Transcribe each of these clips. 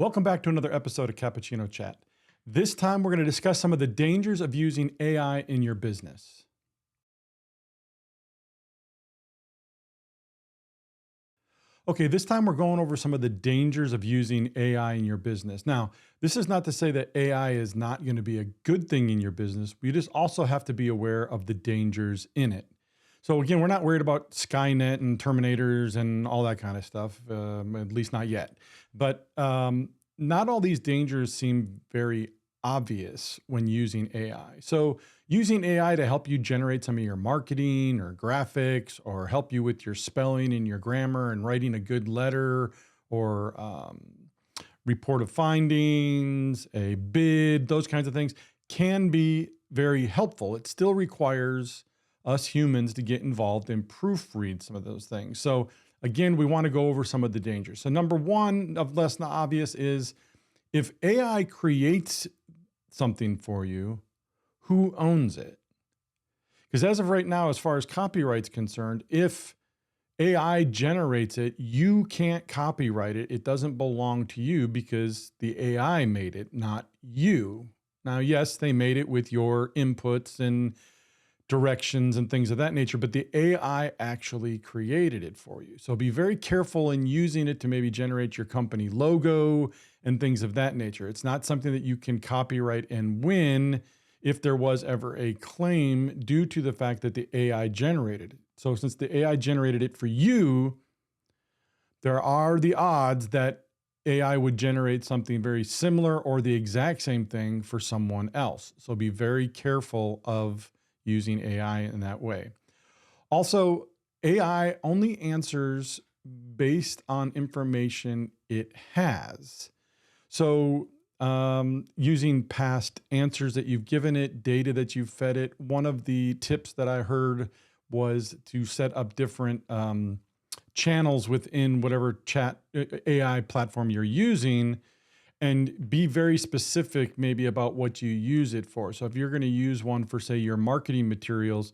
Welcome back to another episode of Cappuccino Chat. This time we're going to discuss some of the dangers of using AI in your business. Okay, this time we're going over some of the dangers of using AI in your business. Now, this is not to say that AI is not going to be a good thing in your business. We just also have to be aware of the dangers in it. So again, we're not worried about Skynet and Terminators and all that kind of stuff, at least not yet. But not all these dangers seem very obvious when using AI. So using AI to help you generate some of your marketing or graphics or help you with your spelling and your grammar and writing a good letter or report of findings, a bid, those kinds of things can be very helpful. It still requires us humans to get involved and proofread some of those things. So again, we want to go over some of the dangers. So number one of less than obvious is if AI creates something for you, who owns it? Because as of right now, as far as copyright's concerned, if AI generates it, you can't copyright it. It doesn't belong to you because the AI made it, not you. Now, yes, they made it with your inputs and directions and things of that nature, but the AI actually created it for you. So be very careful in using it to maybe generate your company logo and things of that nature. It's not something that you can copyright and win if there was ever a claim due to the fact that the AI generated it. So since the AI generated it for you, there are the odds that AI would generate something very similar or the exact same thing for someone else. So be very careful of using AI in that way. Also, AI only answers based on information it has. So using past answers that you've given it, data that you've fed it, one of the tips that I heard was to set up different channels within whatever chat AI platform you're using and be very specific maybe about what you use it for. So if you're going to use one for, say, your marketing materials,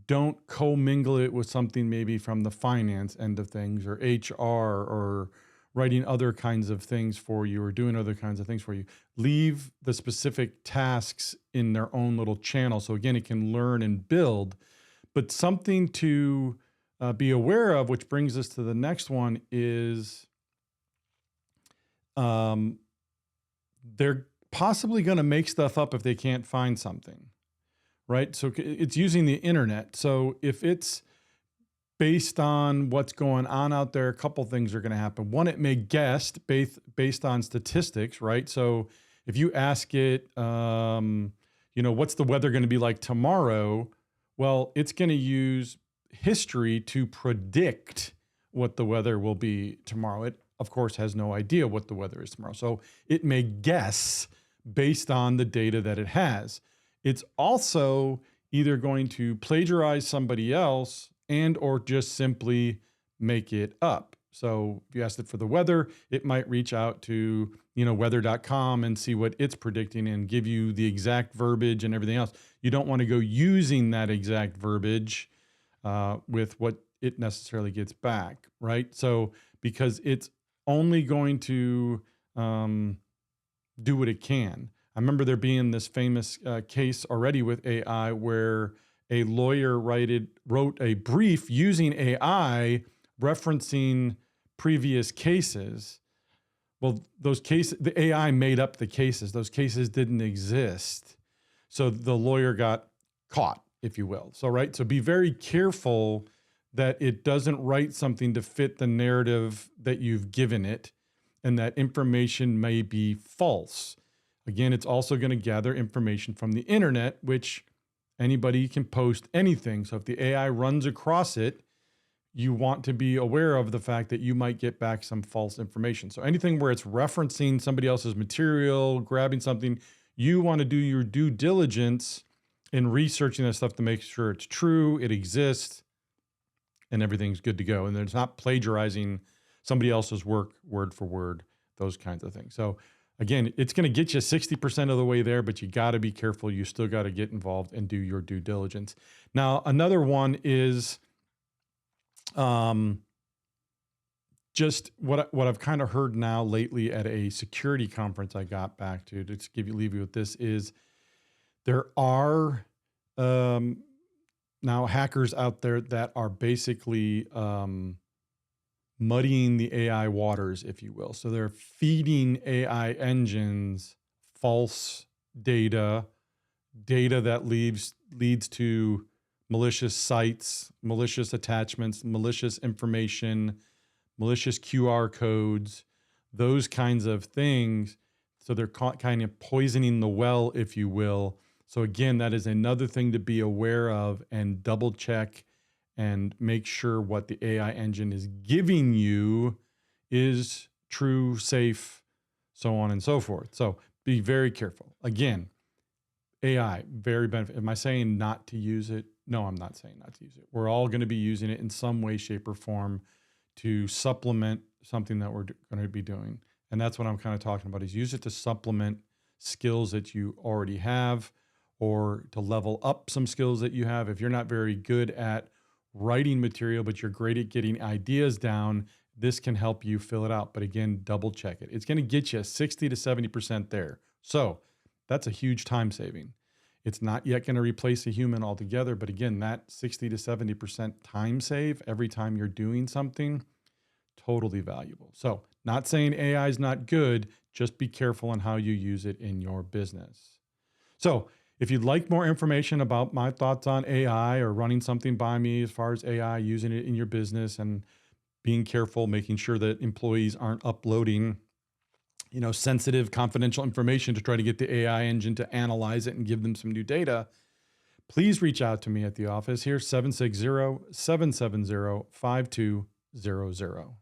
don't commingle it with something maybe from the finance end of things or HR or writing other kinds of things for you or doing other kinds of things for you. Leave the specific tasks in their own little channel. So again, it can learn and build, but something to be aware of, which brings us to the next one, is they're possibly going to make stuff up if they can't find something, right? So it's using the internet. So if it's based on what's going on out there, a couple things are going to happen. One, it may guess based on statistics, right? So if you ask it, what's the weather going to be like tomorrow? Well, it's going to use history to predict what the weather will be tomorrow. It, of course, has no idea what the weather is tomorrow. So it may guess based on the data that it has. It's also either going to plagiarize somebody else and or just simply make it up. So if you asked it for the weather, it might reach out to, weather.com and see what it's predicting and give you the exact verbiage and everything else. You don't want to go using that exact verbiage with what it necessarily gets back, right? So because it's only going to do what it can. I remember there being this famous case already with AI where a lawyer wrote a brief using AI referencing previous cases. Well, those cases, the AI made up the cases. Those cases didn't exist. So the lawyer got caught, if you will. So, right. So be very careful that it doesn't write something to fit the narrative that you've given it and that information may be false. Again, it's also going to gather information from the internet, which anybody can post anything. So if the AI runs across it, you want to be aware of the fact that you might get back some false information. So anything where it's referencing somebody else's material, grabbing something, you want to do your due diligence in researching that stuff to make sure it's true, it exists, and everything's good to go. And it's not plagiarizing somebody else's work word for word, those kinds of things. So again, it's going to get you 60% of the way there, but you got to be careful. You still got to get involved and do your due diligence. Now, another one is just what I've kind of heard now lately at a security conference I got back to just leave you with this is there are um, now hackers out there that are basically muddying the AI waters, if you will. So they're feeding AI engines false data, data that leads to malicious sites, malicious attachments, malicious information, malicious QR codes, those kinds of things. So they're kind of poisoning the well, if you will. So again, that is another thing to be aware of and double check and make sure what the AI engine is giving you is true, safe, so on and so forth. So be very careful. Again, AI, very beneficial. Am I saying not to use it? No, I'm not saying not to use it. We're all going to be using it in some way, shape, or form to supplement something that we're going to be doing. And that's what I'm kind of talking about is use it to supplement skills that you already have or to level up some skills that you have. If you're not very good at writing material, but you're great at getting ideas down, this can help you fill it out. But again, double check it. It's going to get you 60 to 70% there. So that's a huge time saving. It's not yet going to replace a human altogether, but again, that 60 to 70% time save every time you're doing something, totally valuable. So not saying AI is not good, just be careful on how you use it in your business. So if you'd like more information about my thoughts on AI or running something by me as far as AI, using it in your business and being careful, making sure that employees aren't uploading sensitive, confidential information to try to get the AI engine to analyze it and give them some new data, please reach out to me at the office here, 760-770-5200.